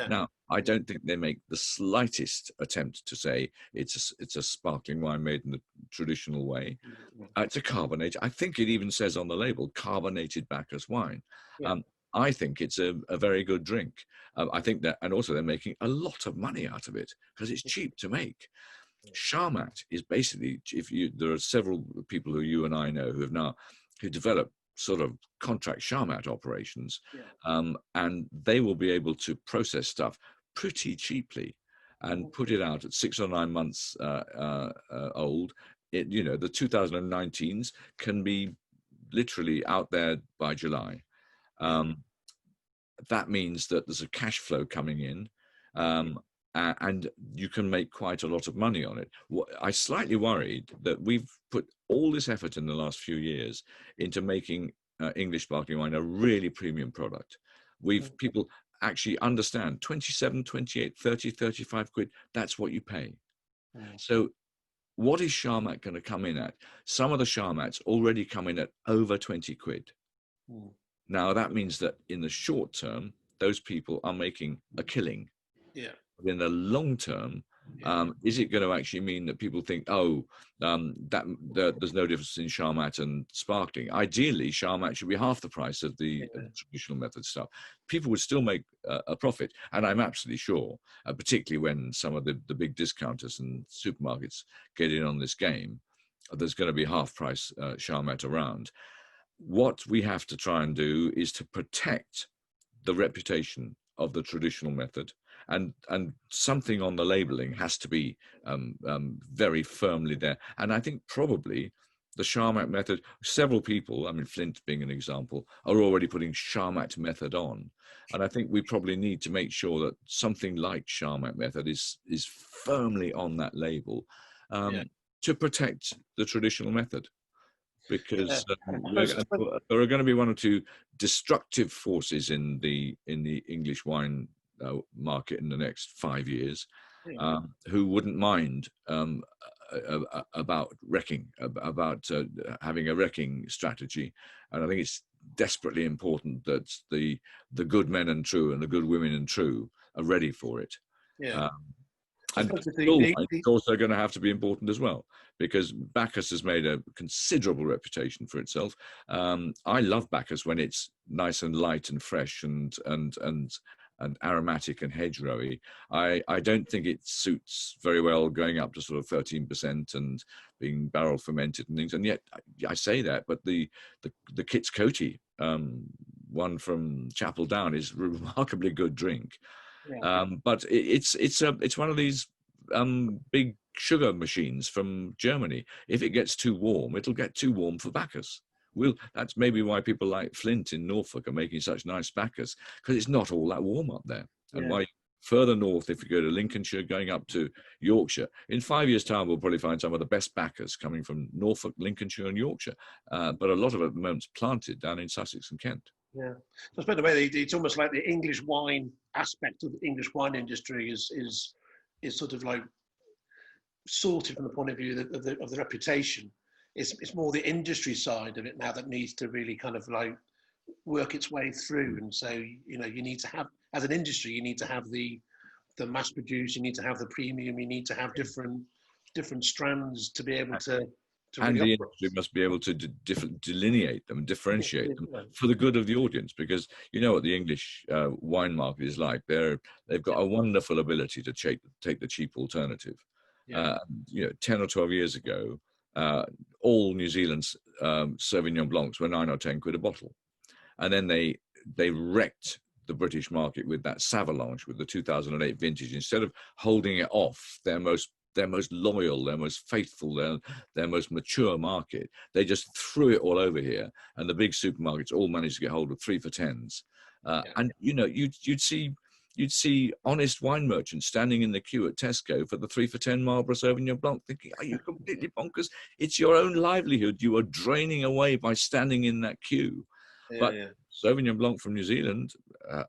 Now, I don't think they make the slightest attempt to say it's a sparkling wine made in the traditional way. It's a carbonated. I think it even says on the label, carbonated Bacchus wine. I think it's a very good drink. I think that, and also they're making a lot of money out of it because it's cheap to make. Charmat is basically, there are several people who you and I know who develop sort of contract Charmat operations, and they will be able to process stuff pretty cheaply and put it out at 6 or 9 months old. The 2019s can be literally out there by July. That means that there's a cash flow coming in, and you can make quite a lot of money on it. I slightly worried that we've put all this effort in the last few years into making English sparkling wine a really premium product. People actually understand 27, 28, 30, 35 quid, that's what you pay. So what is Charmat going to come in at? Some of the Charmats already come in at over 20 quid. Now, that means that in the short term, those people are making a killing. But in the long term, is it going to actually mean that people think, there's no difference in Charmat and sparkling? Ideally, Charmat should be half the price of the traditional method stuff. People would still make a profit. And I'm absolutely sure, particularly when some of the big discounters and supermarkets get in on this game, there's going to be half price Charmat around. What we have to try and do is to protect the reputation of the traditional method, and something on the labeling has to be very firmly there. And I think probably the Charmat method, several people, I mean Flint being an example, are already putting Charmat method on, and I think we probably need to make sure that something like Charmat method is firmly on that label to protect the traditional method. Because there are going to be one or two destructive forces in the English wine market in the next 5 years, who wouldn't mind about wrecking, about having a wrecking strategy. And I think it's desperately important that the good men and true and the good women and true are ready for it. And it's also going to have to be important as well, because Bacchus has made a considerable reputation for itself. I love Bacchus when it's nice and light and fresh and aromatic and hedgerowy. I don't think it suits very well going up to sort of 13% and being barrel fermented and things. And yet I say that, but the Kit's Coty one from Chapel Down is a remarkably good drink. But it's one of these big sugar machines from Germany. If it gets too warm, it'll get too warm for Bacchus. That's maybe why people like Flint in Norfolk are making such nice Bacchus, because it's not all that warm up there. And why further north, if you go to Lincolnshire, going up to Yorkshire, in 5 years' time, we'll probably find some of the best Bacchus coming from Norfolk, Lincolnshire, and Yorkshire. But a lot of it at the moment's planted down in Sussex and Kent. Yeah. So, by the way, it's almost like the English wine aspect of the English wine industry is sort of like sorted from the point of view of the reputation. It's more the industry side of it now that needs to really kind of like work its way through. And so, you know, you need to have, as an industry, you need to have the mass produce, you need to have the premium, you need to have different strands to be able to and really the industry must be able to delineate them, differentiate them for the good of the audience, because you know what the English wine market is like. They've got a wonderful ability to take the cheap alternative. You know, 10 or 12 years ago, all New Zealand's Sauvignon Blancs were 9 or 10 quid a bottle, and then they wrecked the British market with that Savalanche, with the 2008 vintage. Instead of holding it off their most loyal, their most faithful, their most mature market, they just threw it all over here, and the big supermarkets all managed to get hold of 3 for 10s. And you know, you'd see honest wine merchants standing in the queue at Tesco for the 3 for 10 Marlborough Sauvignon Blanc, thinking, "Are you completely bonkers? It's your own livelihood you are draining away by standing in that queue." But Sauvignon Blanc from New Zealand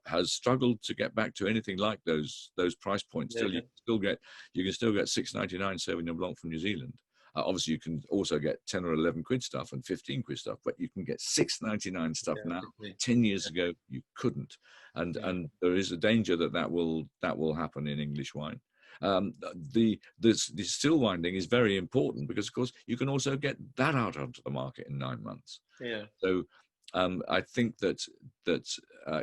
has struggled to get back to anything like those price points. Still, you can still get $6.99 Sauvignon Blanc from New Zealand. Obviously, you can also get 10 or 11 quid stuff and 15 quid stuff, but you can get $6.99 stuff now. 10 years ago, you couldn't, and there is a danger that will happen in English wine. The still wine thing is very important because, of course, you can also get that out onto the market in 9 months. So. I think that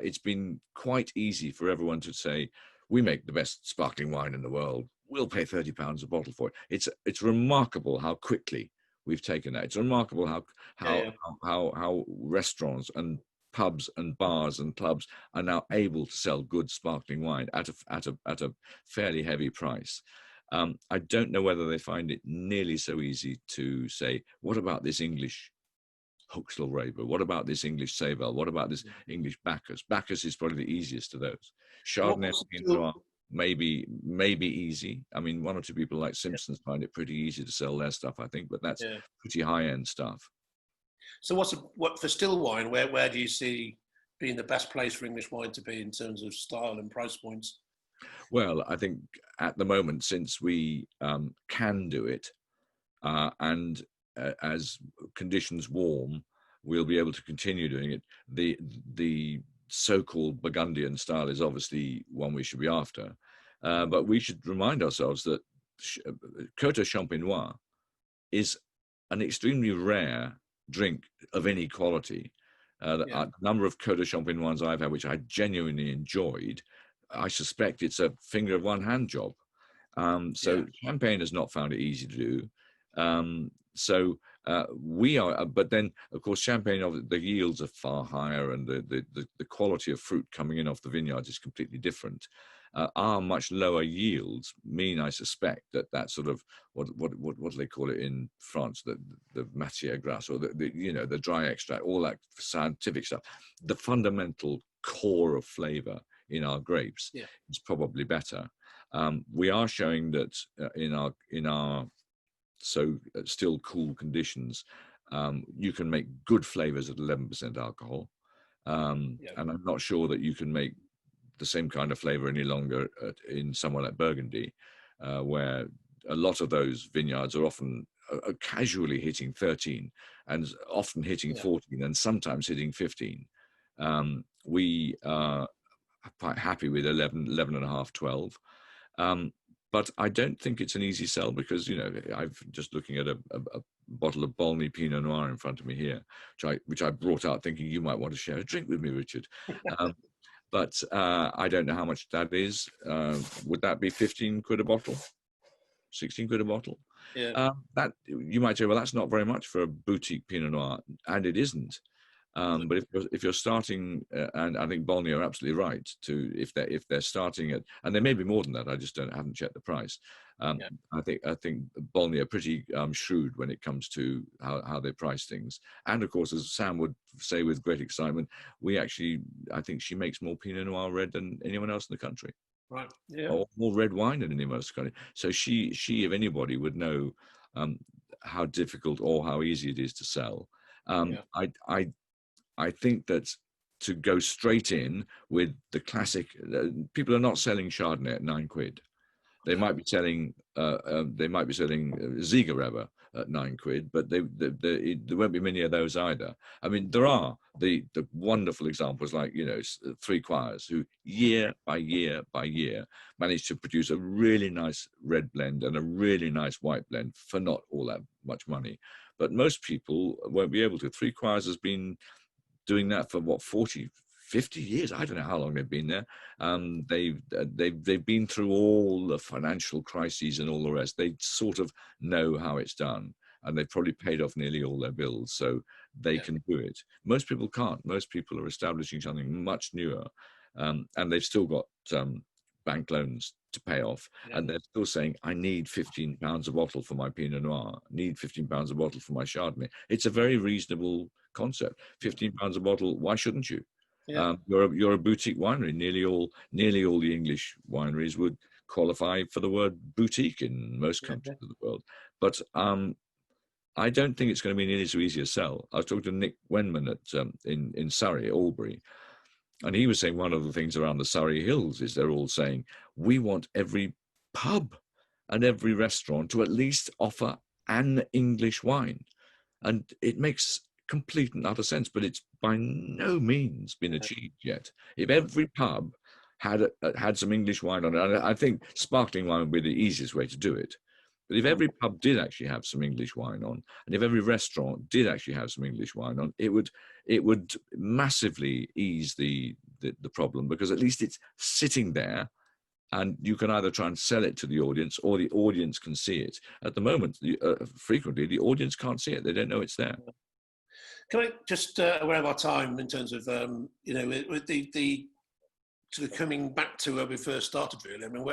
it's been quite easy for everyone to say, we make the best sparkling wine in the world. We'll pay £30 a bottle for it. It's remarkable how quickly we've taken that. It's remarkable how restaurants and pubs and bars and clubs are now able to sell good sparkling wine at a fairly heavy price. I don't know whether they find it nearly so easy to say, what about this English Huxley Raber? What about this English Seyval? What about this English Bacchus? Bacchus is probably the easiest of those. Chardonnay maybe easy. I mean, 1 or 2 people like Simpsons find it pretty easy to sell their stuff, I think, but that's pretty high-end stuff. So what for still wine, where do you see being the best place for English wine to be in terms of style and price points? Well, I think at the moment, since we can do it, and as conditions warm, we'll be able to continue doing it. The so-called Burgundian style is obviously one we should be after, but we should remind ourselves that Coteau Champenois is an extremely rare drink of any quality. The number of Coteau Champenois I've had, which I genuinely enjoyed, I suspect it's a finger of one hand job. So Champagne has not found it easy to do. So we are, but then of course Champagne, the yields are far higher, and the quality of fruit coming in off the vineyards is completely different. Our much lower yields mean, I suspect, that sort of what do they call it in France, the matière grasse, or the dry extract, all that scientific stuff. The fundamental core of flavour in our grapes is probably better. We are showing that in our still cool conditions, you can make good flavors at 11% alcohol, and I'm not sure that you can make the same kind of flavor any longer in somewhere like Burgundy, where a lot of those vineyards are often casually hitting 13 and often hitting 14 and sometimes hitting 15. We are quite happy with 11 and a half, 12. But I don't think it's an easy sell because, I've just looking at a bottle of Bolney Pinot Noir in front of me here, which I brought out thinking you might want to share a drink with me, Richard. But I don't know how much that is. Would that be 15 quid a bottle? 16 quid a bottle? That you might say, well, that's not very much for a boutique Pinot Noir, and it isn't. But if you're starting, and I think Bolney are absolutely right if they're starting at, and there may be more than that, I just haven't checked the price. Um, Yeah. I think Bolney are pretty shrewd when it comes to how they price things. And of course, as Sam would say with great excitement, I think she makes more Pinot Noir red than anyone else in the country, Right. Yeah. or more red wine than anyone else in the country. So she if anybody would know um, how difficult or how easy it is to sell. Yeah. I think that to go straight in with the classic, people are not selling Chardonnay at £9. They No. might be selling Ziegler at £9, but there won't be many of those either. I mean, there are the wonderful examples like Three Choirs, who year by year by year managed to produce a really nice red blend and a really nice white blend for not all that much money. But most people won't be able to. Three Choirs has been doing that for what, 40, 50 years. I don't know how long they've been there. They've been through all the financial crises and all the rest. They sort of know how it's done, and they've probably paid off nearly all their bills, so they Yeah. can do it. Most people can't. Most people are establishing something much newer, and they've still got bank loans to pay off, Yeah. and they're still saying, I need £15 a bottle for my Pinot Noir, need £15 a bottle for my Chardonnay. It's a very reasonable concept. £15 a bottle, why shouldn't you? Yeah. You're a boutique winery. Nearly all the English wineries would qualify for the word boutique in most countries of the world. But I don't think it's going to be nearly so easy to sell. I was talking to Nick Wenman in Surrey, Albury, and he was saying one of the things around the Surrey Hills is they're all saying, we want every pub and every restaurant to at least offer an English wine. And it makes complete and utter sense, but it's by no means been achieved yet. If every pub had some English wine on it, and I think sparkling wine would be the easiest way to do it. But if every pub did actually have some English wine on, and if every restaurant did actually have some English wine on, it would massively ease the problem, because at least it's sitting there, and you can either try and sell it to the audience, or the audience can see it. At the moment, frequently the audience can't see it; they don't know it's there. Can I just aware of our time in terms of with the sort of coming back to where we first started, really? I mean,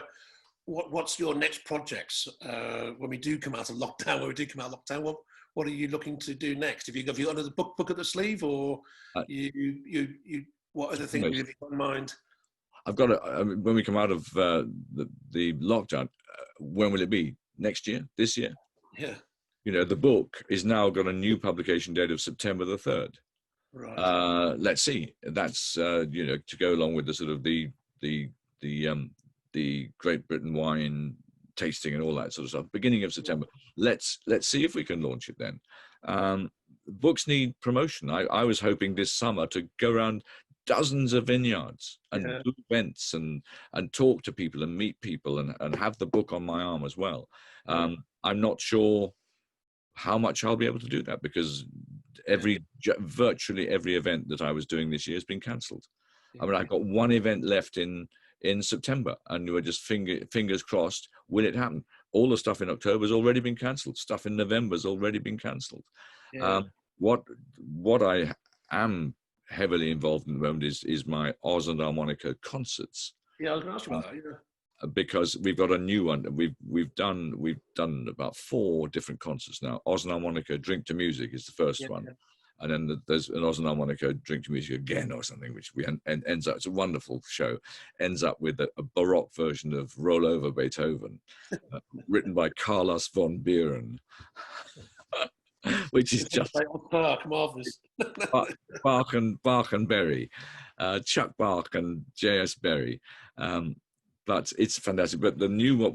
what's your next projects when we do come out of lockdown? When we do come out of lockdown, what are you looking to do next? Have you got another book at the sleeve, or you what other things have you got in mind? I've got when we come out of the lockdown, when will it be? Next year? This year? Yeah. The book is now got a new publication date of September the 3rd. Right. Let's see. That's to go along with the sort of the Great Britain wine tasting and all that sort of stuff. Beginning of September. Let's see if we can launch it then. Books need promotion. I was hoping this summer to go around dozens of vineyards and do events and talk to people and meet people and have the book on my arm as well. I'm not sure how much I'll be able to do that, because virtually every event that I was doing this year has been cancelled. I mean, I've got one event left in September, and we're just fingers crossed, will it happen? All the stuff in October has already been cancelled. Stuff in November has already been cancelled. What I am heavily involved in at the moment is my Oz and Harmonica concerts. Yeah, I was going to ask you about that. Yeah. Because we've got a new one. We've done about 4 different concerts now. Oz and Harmonica Drink to Music is the first one, and then there's an Oz and Harmonica Drink to Music again or something, which ends up. It's a wonderful show. Ends up with a Baroque version of Roll Over Beethoven, written by Carlos von Buren, which is just marvelous. Bach and Berry, Chuck Bach and J.S. Berry. But it's fantastic. But the new one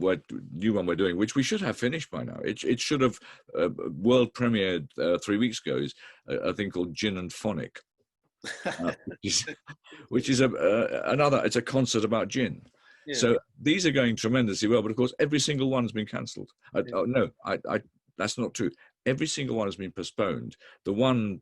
we're doing, which we should have finished by now, it should have world premiered 3 weeks ago, is a thing called Gin and Phonic, which is another. It's a concert about gin. Yeah. So these are going tremendously well, but of course every single one has been cancelled. No, that's not true. Every single one has been postponed. The one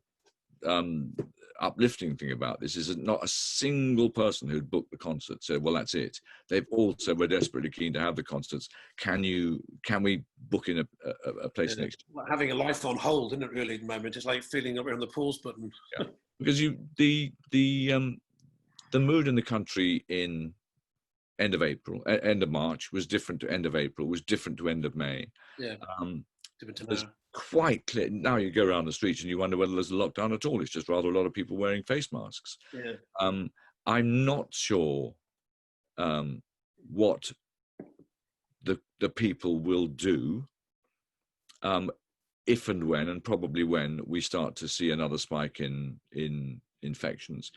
uplifting thing about this is that not a single person who'd booked the concert said, well, that's it. They've all said, we're desperately keen to have the concerts. Can we book in a place next year? Having a life on hold, isn't it, really, at the moment? It's like feeling up on the pause button. Because the mood in the country in end of April, end of March was different to end of April, was different to end of May. Yeah. Um, Different to there's now. quite clear now. You go around the streets and you wonder whether there's a lockdown at all. It's just rather a lot of people wearing face masks. Yeah. I'm not sure what the people will do if and when, and probably when, we start to see another spike in infections.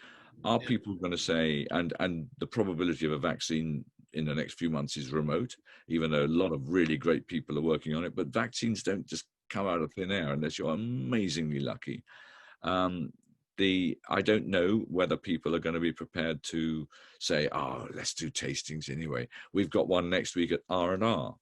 Are Yeah. people going to say, and the probability of a vaccine in the next few months is remote, even though a lot of really great people are working on it, but vaccines don't just come out of thin air unless you're amazingly lucky. I don't know whether people are going to be prepared to say, "Oh, let's do tastings anyway." We've got one next week at R&R.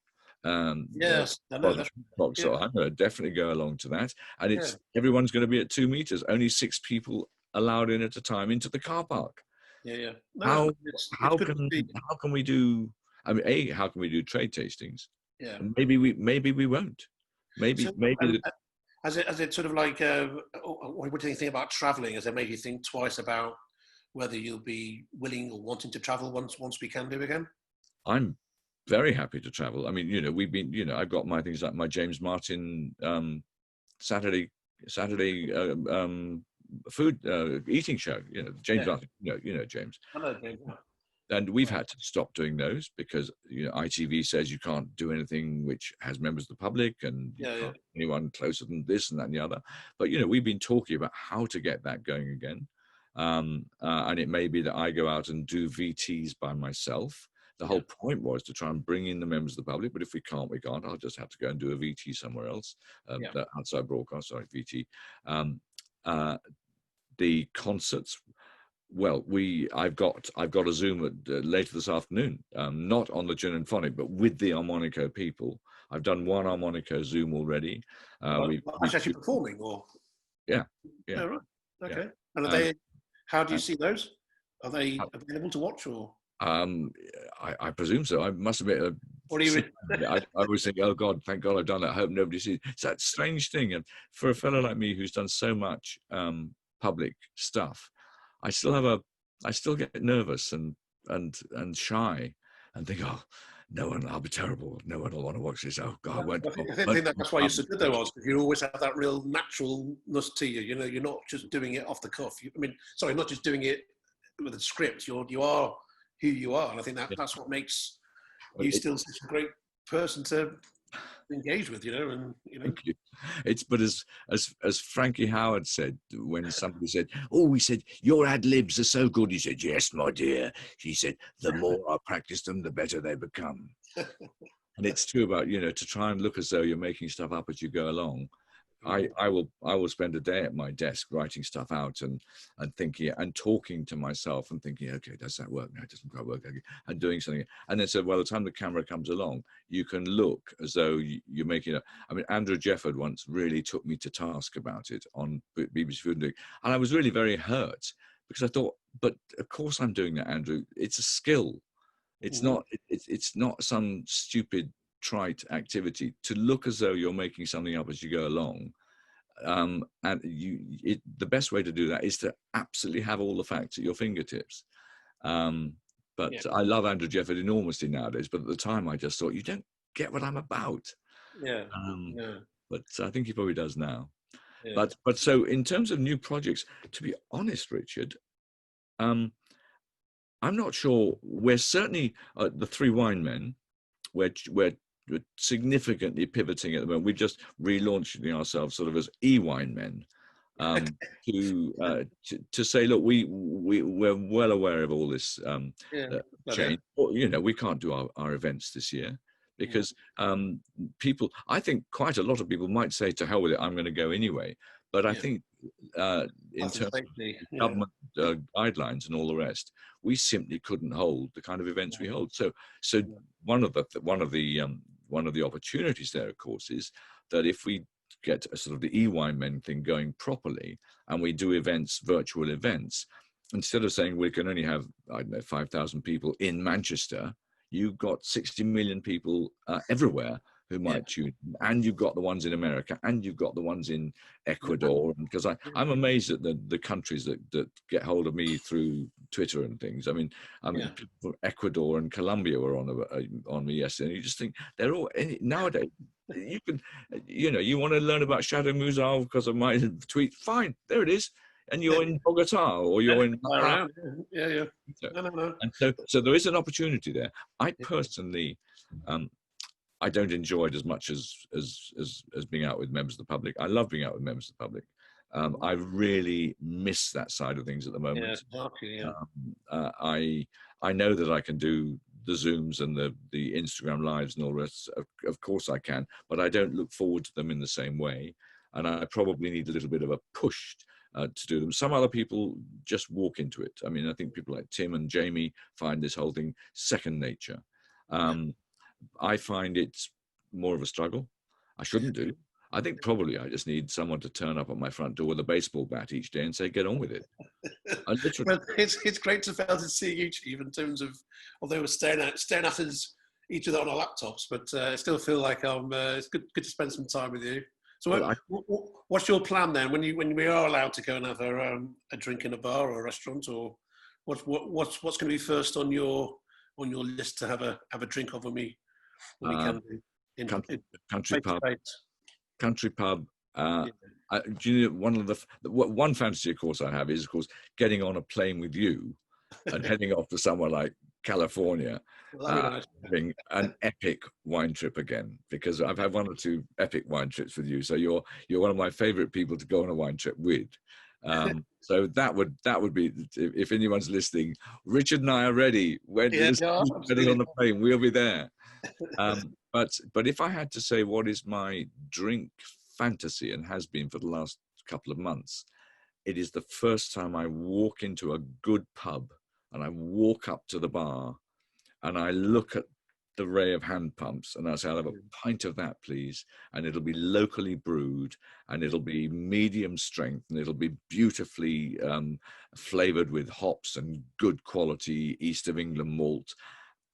Yes, I know that. So Yeah. I'm going to definitely go along to that, and Yeah. everyone's going to be at 2 meters. Only 6 people allowed in at a time into the car park. Yeah. Yeah. No, How it's good to see. how can we do? I mean, how can we do trade tastings? Yeah. And maybe we won't. So, Maybe as it sort of like, what do you think about traveling? Has it made you think twice about whether you'll be willing or wanting to travel once we can do again? I'm very happy to travel. I mean, we've been, I've got my things like my James Martin Saturday food eating show. James Martin. James. I know, James. And we've had to stop doing those because ITV says you can't do anything which has members of the public, and you can't anyone closer than this and that and the other. But we've been talking about how to get that going again, and it may be that I go out and do VTs by myself. The whole point was to try and bring in the members of the public, but if we can't, we can't. I'll just have to go and do a VT somewhere else, outside broadcast, sorry, VT. The concerts. Well, I've got a Zoom later this afternoon, not on the Gin and Phonic, but with the Harmonica people. I've done one Harmonica Zoom already. Actually performing, or yeah. Oh, right. Okay. Yeah. And are they? How do you see those? Are they available to watch, or? I presume so. I must admit. What do you? I always think, oh God, thank God I've done that. I hope nobody sees. It's that strange thing, and for a fellow like me who's done so much public stuff, I still get nervous and shy, and think, oh, no one, I'll be terrible. No one will want to watch this. Oh God, I think that's why you're so good, though, because you always have that real naturalness to you. You're not just doing it off the cuff. Not just doing it with a script. You are who you are, and I think that's what makes you still such a great person to engage with. Thank you. But as Frankie Howard said when somebody said, "Oh," he said, "your ad libs are so good," he said, "Yes, my dear." She said, "The more I practice them, the better they become." And it's true about to try and look as though you're making stuff up as you go along. I will spend a day at my desk writing stuff out and thinking and talking to myself and thinking, okay, does that work? No, it doesn't quite work. And doing something. And then so by the time the camera comes along, you can look as though you're making Andrew Jefford once really took me to task about it on BBC Food and Drink. And I was really very hurt because I thought, but of course I'm doing that, Andrew. It's a skill. It's not some stupid trite activity to look as though you're making something up as you go along, and the best way to do that is to absolutely have all the facts at your fingertips. But I love Andrew Jefford enormously nowadays, but at the time I just thought, you don't get what I'm about. But I think he probably does now. But so in terms of new projects, to be honest, Richard, I'm not sure. We're certainly the Three Wine Men. We're significantly pivoting at the moment. We're just relaunching ourselves sort of as E-Wine Men, to say, look, we're well aware of all this change. We can't do our events this year because people, I think quite a lot of people might say, to hell with it, I'm going to go anyway. But I think in terms of government guidelines and all the rest, we simply couldn't hold the kind of events we hold. So one of the opportunities there, of course, is that if we get a sort of the E-Wine Men thing going properly, and we do virtual events, instead of saying we can only have, I don't know, 5,000 people in Manchester, you've got 60 million people everywhere who might tune in, and you've got the ones in America, and you've got the ones in Ecuador. Because I'm amazed at the countries that get hold of me through Twitter and things. I mean, Yeah. people from Ecuador and Colombia were on me yesterday. And you just think they're all nowadays. You can, you want to learn about Shadow Muzal because of my tweet. Fine, there it is. And you're in Bogota or you're in Around. Yeah. No. And so there is an opportunity there. I personally, I don't enjoy it as much as being out with members of the public. I love being out with members of the public. I really miss that side of things at the moment. Yeah, exactly, I know that I can do the Zooms and the Instagram lives and all the rest. Of course I can, but I don't look forward to them in the same way. And I probably need a little bit of a push to do them. Some other people just walk into it. I mean, I think people like Tim and Jamie find this whole thing second nature. I find it's more of a struggle. I shouldn't do. I think probably I just need someone to turn up at my front door with a baseball bat each day and say, get on with it. Well, it's great to be able to see you, Chief, in terms of, although we're staring at us each other on our laptops, but I still feel like it's good to spend some time with you. So what's your plan then when we are allowed to go and have a drink in a bar or a restaurant, or what's going to be first on your list to have a drink of when we can do country pub. Country pub. Do you know, one fantasy, of course, I have is, of course, getting on a plane with you and heading off to somewhere like California, having an epic wine trip again, because I've had one or two epic wine trips with you. So you're one of my favorite people to go on a wine trip with. So that would be, if anyone's listening, Richard and I are ready. When getting on the plane, we'll be there. But if I had to say what is my drink fantasy, and has been for the last couple of months, it is the first time I walk into a good pub and I walk up to the bar and I look at the array of hand pumps and I say, I'll have a pint of that, please. And it'll be locally brewed and it'll be medium strength and it'll be beautifully flavored with hops and good quality East of England malt.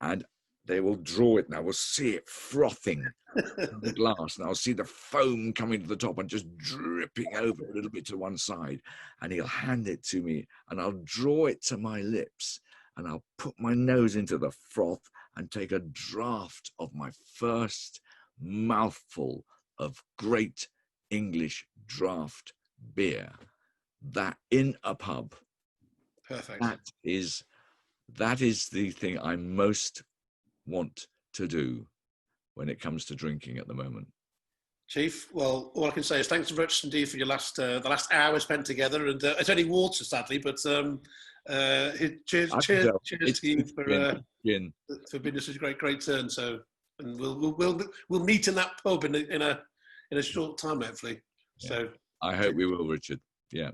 And they will draw it and I will see it frothing in the glass and I'll see the foam coming to the top and just dripping over a little bit to one side. And he'll hand it to me and I'll draw it to my lips and I'll put my nose into the froth and take a draught of my first mouthful of great English draft beer. That in a pub. Perfect. That is the thing I most want to do when it comes to drinking at the moment. Chief, well, all I can say is thanks very much indeed for your the last hour spent together, and it's only water, sadly, but cheers to you for being such a great turn. So, and we'll meet in that pub in a short time, hopefully. Yeah. So I hope we will, Richard. Yeah,